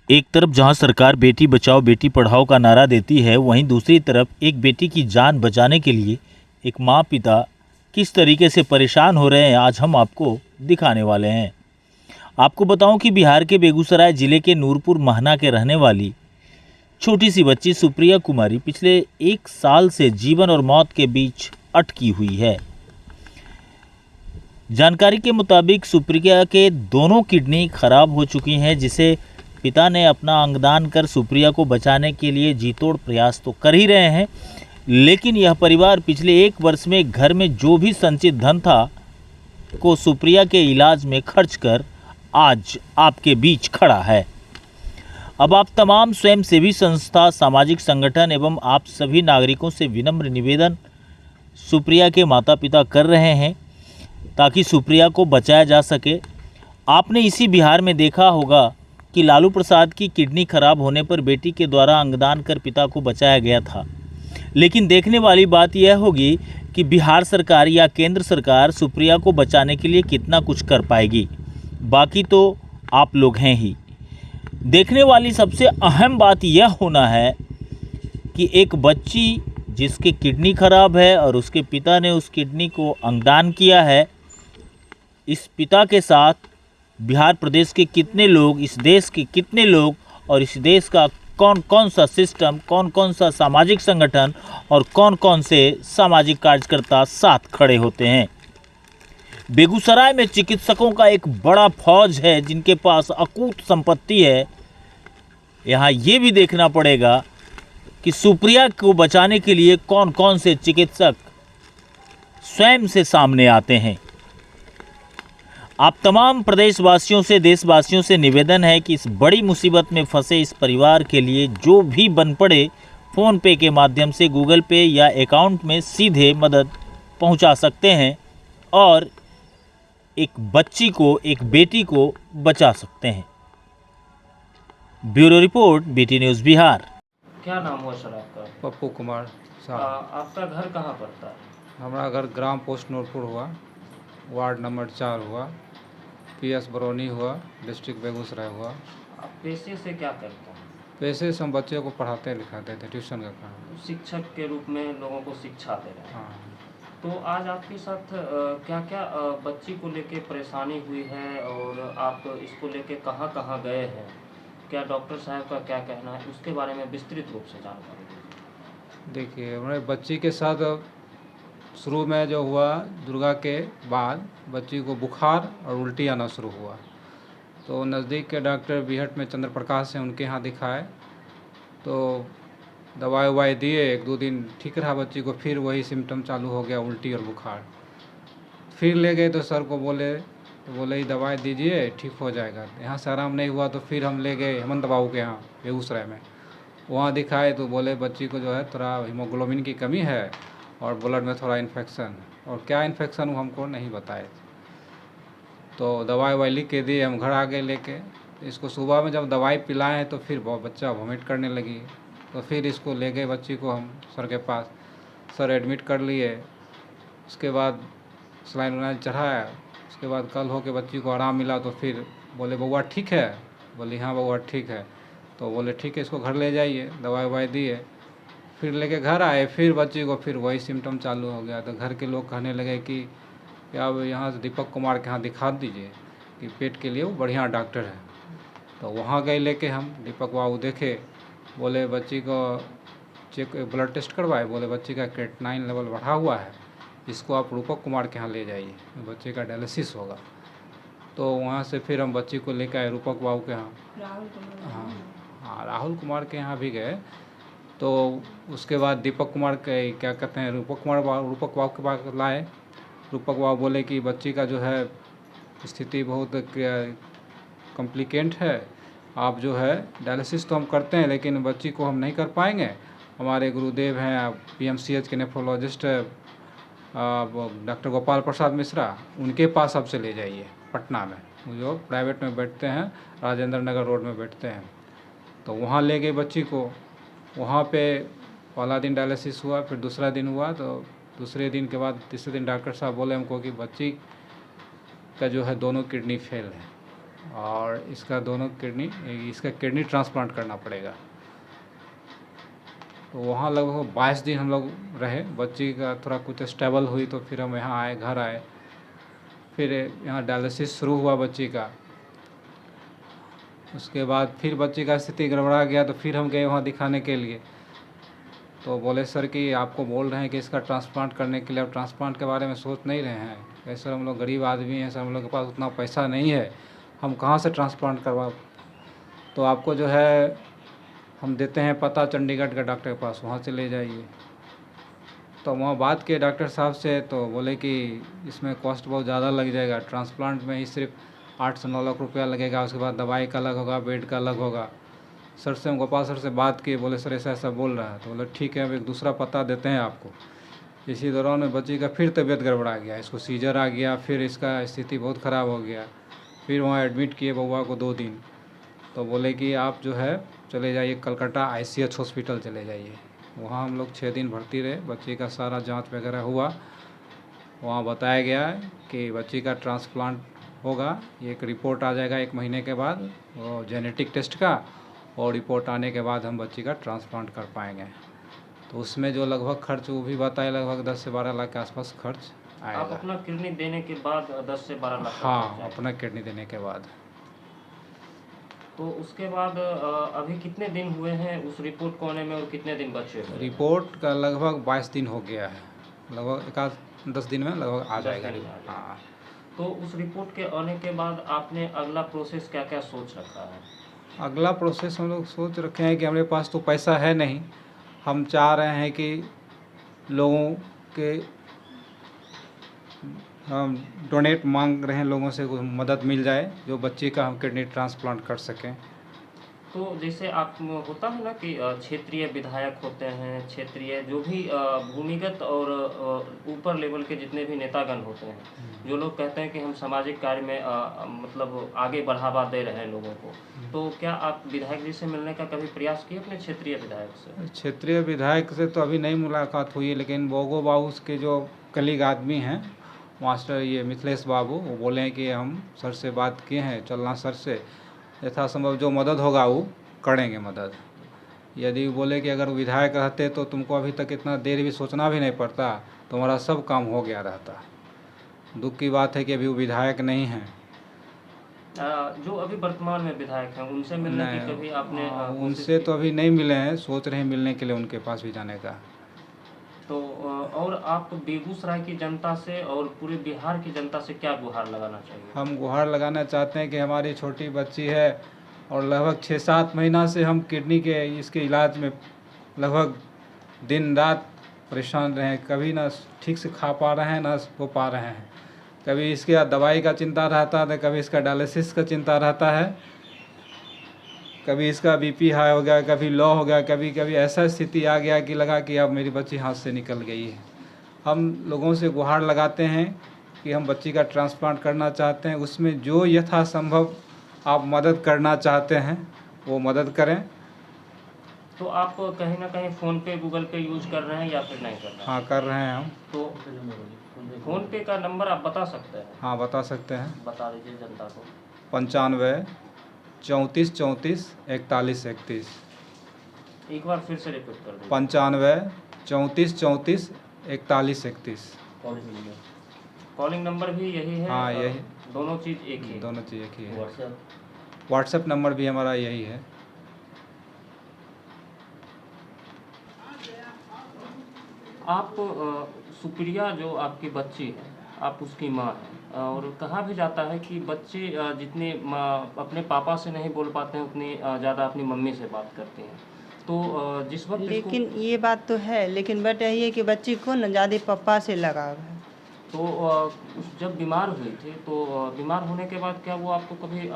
एक तरफ जहां सरकार बेटी बचाओ बेटी पढ़ाओ का नारा देती है, वहीं दूसरी तरफ एक बेटी की जान बचाने के लिए एक माँ पिता किस तरीके से परेशान हो रहे हैं, आज हम आपको दिखाने वाले हैं। आपको बताऊं कि बिहार के बेगूसराय जिले के नूरपुर महना के रहने वाली छोटी सी बच्ची सुप्रिया कुमारी पिछले 1 साल से जीवन और मौत के बीच अटकी हुई है। जानकारी के मुताबिक सुप्रिया के दोनों किडनी खराब हो चुकी हैं, जिसे पिता ने अपना अंगदान कर सुप्रिया को बचाने के लिए जीतोड़ प्रयास तो कर ही रहे हैं, लेकिन यह परिवार पिछले 1 वर्ष में घर में जो भी संचित धन था को सुप्रिया के इलाज में खर्च कर आज आपके बीच खड़ा है। अब आप तमाम स्वयंसेवी संस्था, सामाजिक संगठन एवं आप सभी नागरिकों से विनम्र निवेदन सुप्रिया के माता पिता कर रहे हैं ताकि सुप्रिया को बचाया जा सके। आपने इसी बिहार में देखा होगा कि लालू प्रसाद की किडनी खराब होने पर बेटी के द्वारा अंगदान कर पिता को बचाया गया था, लेकिन देखने वाली बात यह होगी कि बिहार सरकार या केंद्र सरकार सुप्रिया को बचाने के लिए कितना कुछ कर पाएगी। बाकी तो आप लोग हैं ही। देखने वाली सबसे अहम बात यह होना है कि एक बच्ची जिसकी किडनी खराब है और उसके पिता ने उस किडनी को अंगदान किया है, इस पिता के साथ बिहार प्रदेश के कितने लोग, इस देश के कितने लोग और इस देश का कौन कौन सा सिस्टम, कौन कौन सा सामाजिक संगठन और कौन कौन से सामाजिक कार्यकर्ता साथ खड़े होते हैं। बेगूसराय में चिकित्सकों का एक बड़ा फौज है जिनके पास अकूत संपत्ति है। यहाँ ये भी देखना पड़ेगा कि सुप्रिया को बचाने के लिए कौन कौन से चिकित्सक स्वयं से सामने आते हैं। आप तमाम प्रदेशवासियों से, देशवासियों से निवेदन है कि इस बड़ी मुसीबत में फंसे इस परिवार के लिए जो भी बन पड़े, फ़ोन पे के माध्यम से, गूगल पे या अकाउंट में सीधे मदद पहुंचा सकते हैं और एक बच्ची को, एक बेटी को बचा सकते हैं। Bureau report, BT news Bihar. क्या नाम हुआ सर आपका? पप्पू कुमार साहब। आपका घर कहाँ पड़ता है? हमारा घर ग्राम पोस्ट नूरपुर हुआ, वार्ड नंबर 4 हुआ, PS बरौनी हुआ, डिस्ट्रिक्ट बेगूसराय हुआ। आप पेशे से क्या करते हैं? पैसे से हम बच्चे को पढ़ाते लिखाते थे, ट्यूशन का काम। शिक्षक के रूप में लोगों को शिक्षा दे रहे हैं। हाँ। तो आज आपके साथ क्या क्या बच्ची को लेके परेशानी हुई है और आप इसको लेके कहाँ कहाँ गए हैं? क्या डॉक्टर साहब का क्या कहना है, उसके बारे में विस्तृत रूप से जानकारी दीजिए। देखिए, हमारे बच्ची के साथ शुरू में जो हुआ, दुर्गा के बाद बच्ची को बुखार और उल्टी आना शुरू हुआ, तो नज़दीक के डॉक्टर बीहट में चंद्र प्रकाश हैं, उनके यहाँ दिखाए तो दवाई ववाई दिए। 1-2 दिन ठीक रहा बच्ची को, फिर वही सिम्टम चालू हो गया, उल्टी और बुखार। फिर ले गए तो सर को बोले, तो बोले दवाई दीजिए ठीक हो जाएगा। यहाँ से आराम नहीं हुआ तो फिर हम ले गए हेमंत बाबू के यहाँ बेगूसराय में, वहाँ दिखाए तो बोले बच्ची को जो है थोड़ा हीमोग्लोबिन की कमी है और ब्लड में थोड़ा इन्फेक्शन, और क्या इन्फेक्शन वो हमको नहीं बताए। तो दवाई वाई लिख के दिए, हम घर आ गए लेके। इसको सुबह में जब दवाई पिलाएं तो फिर बच्चा वॉमिट करने लगी, तो फिर इसको ले गए बच्ची को हम सर के पास। सर एडमिट कर लिए, उसके बाद सलाइन वलाइन चढ़ाया। उसके बाद कल हो के बच्ची को आराम मिला तो फिर बोले बउआ ठीक है? बोली हाँ बउआ ठीक है। तो बोले ठीक है, इसको घर ले जाइए, दवाई ववाई दिए। फिर लेके घर आए, फिर बच्ची को फिर वही सिम्टम चालू हो गया। तो घर के लोग कहने लगे कि अब यहाँ से दीपक कुमार के यहाँ दिखा दीजिए कि पेट के लिए वो बढ़िया डॉक्टर है। तो वहाँ गए लेके हम, दीपक बाबू देखे, बोले बच्ची को चेक ब्लड टेस्ट करवाए, बोले बच्ची का क्रेटिनाइन लेवल बढ़ा हुआ है, इसको आप रूपक कुमार के यहाँ ले जाइए, बच्चे का डायलिसिस होगा। तो वहाँ से फिर हम बच्ची को लेकर आए रूपक बाबू के यहाँ। हाँ, राहुल कुमार के यहाँ भी गए। तो उसके बाद दीपक कुमार के क्या कहते हैं, रूपक बाबू के पास लाए। रूपक बाबू बोले कि बच्ची का जो है स्थिति बहुत कॉम्प्लिकेंट है, आप जो है डायलिसिस तो हम करते हैं लेकिन बच्ची को हम नहीं कर पाएंगे। हमारे गुरुदेव हैं PMCH के नेफ्रोलॉजिस्ट डॉक्टर गोपाल प्रसाद मिश्रा, उनके पास अब से ले जाइए पटना में, जो प्राइवेट में बैठते हैं, राजेंद्र नगर रोड में बैठते हैं। तो वहाँ ले गए बच्ची को। वहाँ पे पहला दिन डायलिसिस हुआ, फिर दूसरा दिन हुआ। तो दूसरे दिन के बाद तीसरे दिन डॉक्टर साहब बोले हमको कि बच्ची का जो है दोनों किडनी फेल है और इसका दोनों किडनी, इसका किडनी ट्रांसप्लांट करना पड़ेगा। तो वहाँ लगभग 22 दिन हम लोग रहे। बच्ची का थोड़ा कुछ स्टेबल हुई तो फिर हम यहाँ आए, घर आए। फिर यहाँ डायलिसिस शुरू हुआ बच्ची का। उसके बाद फिर बच्ची का स्थिति गड़बड़ा गया तो फिर हम गए वहाँ दिखाने के लिए। तो बोले सर कि आपको बोल रहे हैं कि इसका ट्रांसप्लांट करने के लिए, अब ट्रांसप्लांट के बारे में सोच नहीं रहे हैं। कहे सर हम लोग गरीब आदमी हैं सर, हम लोग के पास उतना पैसा नहीं है, हम कहाँ से ट्रांसप्लांट करवा। तो आपको जो है हम देते हैं पता चंडीगढ़ के डॉक्टर के पास, वहाँ से ले जाइए। तो वहाँ बात किए डॉक्टर साहब से, तो बोले कि इसमें कॉस्ट बहुत ज़्यादा लग जाएगा, ट्रांसप्लांट में ही सिर्फ 8 से 9 लाख रुपया लगेगा, उसके बाद दवाई का अलग होगा, बेड का अलग होगा। सर से हम गोपाल सर से बात किए, बोले सर ऐसा ऐसा बोल रहा है। तो बोले ठीक है, अब एक दूसरा पता देते हैं आपको। इसी दौरान में बच्ची का फिर तबीयत गड़बड़ा गया, इसको सीजर आ गया, फिर इसका स्थिति बहुत ख़राब हो गया। फिर वहाँ एडमिट किए बउआ को 2 दिन। तो बोले कि आप जो है चले जाइए कलकत्ता ICH हॉस्पिटल चले जाइए। वहाँ हम लोग 6 दिन भर्ती रहे। बच्ची का सारा जांच वगैरह हुआ। वहाँ बताया गया है कि बच्ची का ट्रांसप्लांट होगा। एक रिपोर्ट आ जाएगा 1 महीने के बाद, वो जेनेटिक टेस्ट का, और रिपोर्ट आने के बाद हम बच्ची का ट्रांसप्लांट कर पाएंगे। तो उसमें जो लगभग खर्च वो भी बताए, लगभग 10 से 12 लाख के आसपास खर्च आएगा। आप अपना किडनी देने के बाद 10 से 12 लाख का हाँ, खर्च आएगा। अपना किडनी देने के बाद। तो उसके बाद अभी कितने दिन हुए हैं उस रिपोर्ट को आने में और कितने दिन बचे हुए हैं? रिपोर्ट का लगभग 22 दिन हो गया है, लगभग 10 दिन में लगभग आ 10 जाएगा। दिन में आ जाएगा। हाँ। तो उस रिपोर्ट के आने के बाद आपने अगला प्रोसेस क्या क्या सोच रखा है? अगला प्रोसेस हम लोग सोच रखे हैं कि हमारे पास तो पैसा है नहीं, हम चाह रहे हैं कि लोगों के, हम डोनेट मांग रहे हैं लोगों से, कुछ मदद मिल जाए जो बच्ची का हम किडनी ट्रांसप्लांट कर सकें। तो जैसे आप होता है ना कि क्षेत्रीय विधायक होते हैं, क्षेत्रीय जो भी भूमिगत और ऊपर लेवल के जितने भी नेतागण होते हैं, जो लोग कहते हैं कि हम सामाजिक कार्य में मतलब आगे बढ़ावा दे रहे हैं लोगों को, तो क्या आप विधायक जी से मिलने का कभी प्रयास किए अपने क्षेत्रीय विधायक से? क्षेत्रीय विधायक से तो अभी नहीं मुलाकात हुई है, लेकिन बोगो बाबू के जो कलीग आदमी हैं, मास्टर ये मिथिलेश बाबू, वो बोले हैं कि हम सर से बात किए हैं, चलना सर से, यथासंभव जो मदद होगा वो करेंगे मदद। यदि बोले कि अगर विधायक रहते तो तुमको अभी तक इतना देर भी सोचना भी नहीं पड़ता, तुम्हारा सब काम हो गया रहता। दुख की बात है कि अभी वो विधायक नहीं हैं। जो अभी वर्तमान में विधायक हैं उनसे मिलने की कभी आपने कोशिश उनसे की? तो अभी नहीं मिले हैं, सोच रहे हैं मिलने के लिए उनके पास भी जाने का। तो और आप बेगूसराय की जनता से और पूरे बिहार की जनता से क्या गुहार लगाना चाहिए? हम गुहार लगाना चाहते हैं कि हमारी छोटी बच्ची है और लगभग 6-7 महीना से हम किडनी के इसके इलाज में लगभग दिन रात परेशान रहे हैं। कभी ना ठीक से खा पा रहे हैं ना हो पा रहे हैं। कभी इसके दवाई का चिंता रहता है, कभी इसका डायलिसिस का चिंता रहता है, कभी इसका BP हाई हो गया, कभी लो हो गया, कभी कभी ऐसा स्थिति आ गया कि लगा कि अब मेरी बच्ची हाथ से निकल गई है। हम लोगों से गुहार लगाते हैं कि हम बच्ची का ट्रांसप्लांट करना चाहते हैं, उसमें जो यथासंभव आप मदद करना चाहते हैं वो मदद करें। तो आप कहीं ना कहीं फ़ोन पे गूगल पे यूज कर रहे हैं या फिर नहीं कर रहे हैं? हाँ, कर रहे हैं हम। तो फ़ोन पे का नंबर आप बता सकते हैं? हाँ, बता सकते हैं। बता दीजिए जनता को। 95 34 34 41 31। एक बार फिर से रिपीट कर दीजिए। 95 34 34 41 31। कॉलिंग नंबर भी यही है? हाँ, यही। दोनों चीज़ एक ही? दोनों चीज़ एक ही है। व्हाट्सएप? व्हाट्सएप नंबर भी हमारा यही है। आप सुप्रिया जो आपकी बच्ची है, आप उसकी माँ हैं, और कहा भी जाता है कि बच्चे जितने अपने पापा से नहीं बोल पाते हैं उतनी ज़्यादा अपनी मम्मी से बात करते हैं। तो जिस वक्त लेकिन ये बात तो है, लेकिन बट यही है कि बच्ची को न ज़्यादा पापा से लगाव है। तो जब बीमार हुई थी तो बीमार होने के बाद क्या वो आपको कभी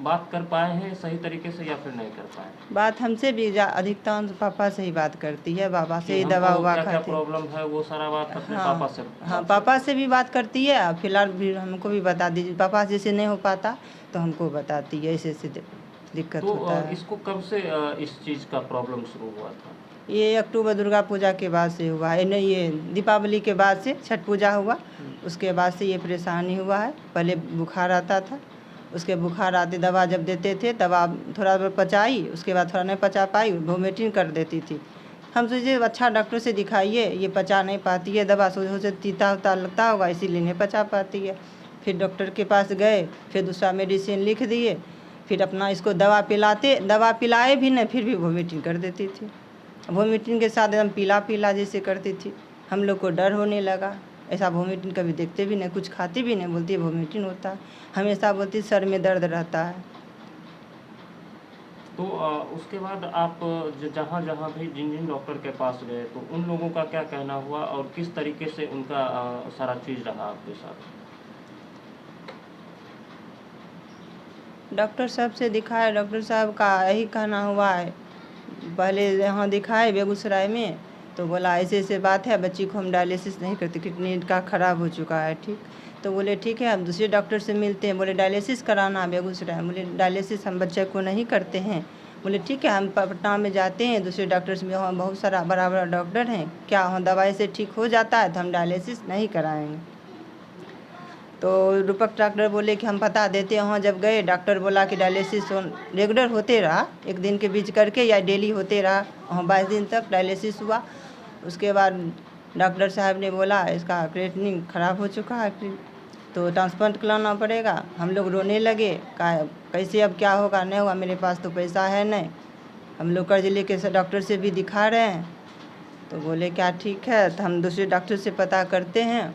बात कर पाए हैं सही तरीके से या फिर नहीं कर पाए? बात हमसे भी अधिकतर पापा से ही बात करती है, बाबा से ही हमको दवा उवा क्या क्या खाते। प्रॉब्लम है वो सारा बात अपने पापा से? हाँ, पापा से भी बात करती है। अब फिलहाल भी हमको भी बता दीजिए, पापा जैसे नहीं हो पाता तो हमको बताती है ऐसे ऐसे दिक्कत तो होता है। इसको कब से इस चीज़ का प्रॉब्लम शुरू हुआ था? ये अक्टूबर दुर्गा पूजा के बाद से हुआ है, नहीं ये दीपावली के बाद से छठ पूजा हुआ, उसके बाद से ये परेशानी हुआ है। पहले बुखार आता था उसके बुखार आते दवा जब देते थे दवा थोड़ा देर पचाई, उसके बाद थोड़ा नहीं पचा पाई, वोमिटिंग कर देती थी। हम सोचे अच्छा डॉक्टर से दिखाइए, ये पचा नहीं पाती है दवा, सोचे तीता उता लगता होगा इसीलिए नहीं पचा पाती है। फिर डॉक्टर के पास गए, फिर दूसरा मेडिसिन लिख दिए, फिर अपना इसको दवा पिलाए भी नहीं, फिर भी वोमिटिंग कर देती थी। वोमिटिंग के साथ एकदम पीला पीला जैसे करती थी। हम लोग को डर होने लगा, ऐसा वोमिटिंग कभी देखते भी नहीं, कुछ खाती भी नहीं, बोलती है वोमिटिंग होता है, हमेशा बोलती सर में दर्द रहता है। तो उसके बाद आप जहाँ जहाँ भी जिन जिन डॉक्टर के पास गए तो उन लोगों का क्या कहना हुआ और किस तरीके से उनका सारा चीज़ रहा आपके साथ? डॉक्टर साहब से दिखाए, डॉक्टर साहब का यही कहना हुआ है, पहले यहाँ दिखाए बेगूसराय में तो बोला ऐसे ऐसे बात है, बच्ची को हम डायलिसिस नहीं करते, किडनी का ख़राब हो चुका है। ठीक, तो बोले ठीक है हम दूसरे डॉक्टर से मिलते हैं। बोले डायलिसिस कराना बेगूसराय, बोले डायलिसिस हम बच्चे को नहीं करते हैं। बोले ठीक है हम पटना में जाते हैं दूसरे डॉक्टर से, वहाँ बहुत सारा बड़ा बड़ा डॉक्टर हैं, क्या वहाँ दवाई से ठीक हो जाता है तो हम डायलिसिस नहीं कराएंगे। तो रूपक डॉक्टर बोले कि हम बता देते हैं। वहाँ जब गए डॉक्टर बोला कि डायलिसिस रेगुलर होते रहा, एक दिन के बीच करके या डेली होते रहा, वहाँ 22 दिन तक डायलिसिस हुआ। उसके बाद डॉक्टर साहब ने बोला इसका क्रिएटिनिन ख़राब हो चुका है, तो ट्रांसप्लांट कराना पड़ेगा। हम लोग रोने लगे, कैसे अब क्या होगा नहीं होगा, मेरे पास तो पैसा है नहीं, हम लोग कर्ज लेके डॉक्टर से भी दिखा रहे हैं। तो बोले क्या ठीक है तो हम दूसरे डॉक्टर से पता करते हैं।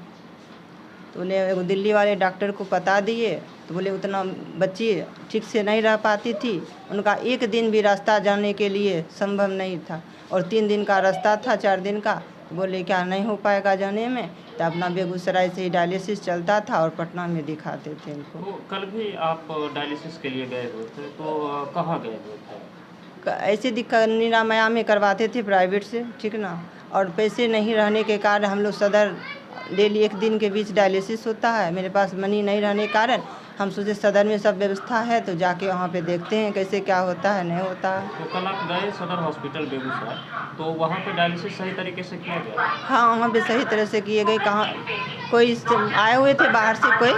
तो उन्हें दिल्ली वाले डॉक्टर को पता दिए, तो बोले उतना बच्ची ठीक से नहीं रह पाती थी, उनका एक दिन भी रास्ता जाने के लिए संभव नहीं था, और 3 दिन का रास्ता था, 4 दिन का। तो बोले क्या नहीं हो पाएगा जाने में, तो अपना बेगूसराय से ही डायलिसिस चलता था और पटना में दिखाते थे इनको। तो कल भी आप डायलिसिस के लिए गए हुए थे, तो कहाँ गए हुए थे? ऐसे दिक्कत निरामया में करवाते थे प्राइवेट से, ठीक ना, और पैसे नहीं रहने के कारण हम लोग सदर डेली 1 दिन के बीच डायलिसिस होता है, मेरे पास मनी नहीं रहने के कारण हम सोचे सदर में सब व्यवस्था है तो जाके वहाँ पे देखते हैं कैसे क्या होता है नहीं होता है। तो कल आप गए सदर हॉस्पिटल बेगूसराय, तो वहाँ पे डायलिसिस सही तरीके से किया गया? हाँ वहाँ पे सही तरह से किए गए। कहाँ कोई आए हुए थे बाहर से कोई,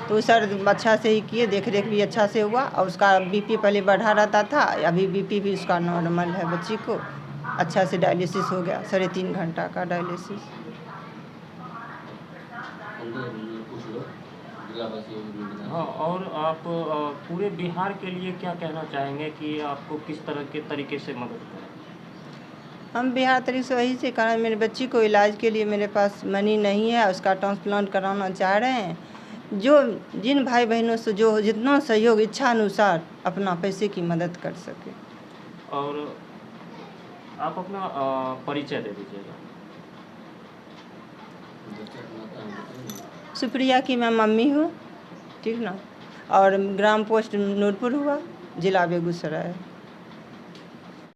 तो सर अच्छा से ही किए, देख रेख भी अच्छा से हुआ, और उसका बीपी पहले बढ़ा रहता था, अभी बीपी भी उसका नॉर्मल है, बच्ची को अच्छा से डायलिसिस हो गया, 3.5 घंटा का डायलिसिस। हाँ, और आप पूरे बिहार के लिए क्या कहना चाहेंगे कि आपको किस तरह के तरीके से मदद करें? हम बिहार तरीके से वही से कारण मेरे बच्ची को इलाज के लिए मेरे पास मनी नहीं है, उसका ट्रांसप्लांट कराना चाह रहे हैं। जो जिन भाई बहनों से जो जितना सहयोग इच्छा अनुसार अपना पैसे की मदद कर सके। और आप अपना परिचय दे दीजिएगा। सुप्रिया की मैं मम्मी हूँ, ठीक ना, और ग्राम पोस्ट नूरपुर हुआ, जिला बेगूसराय।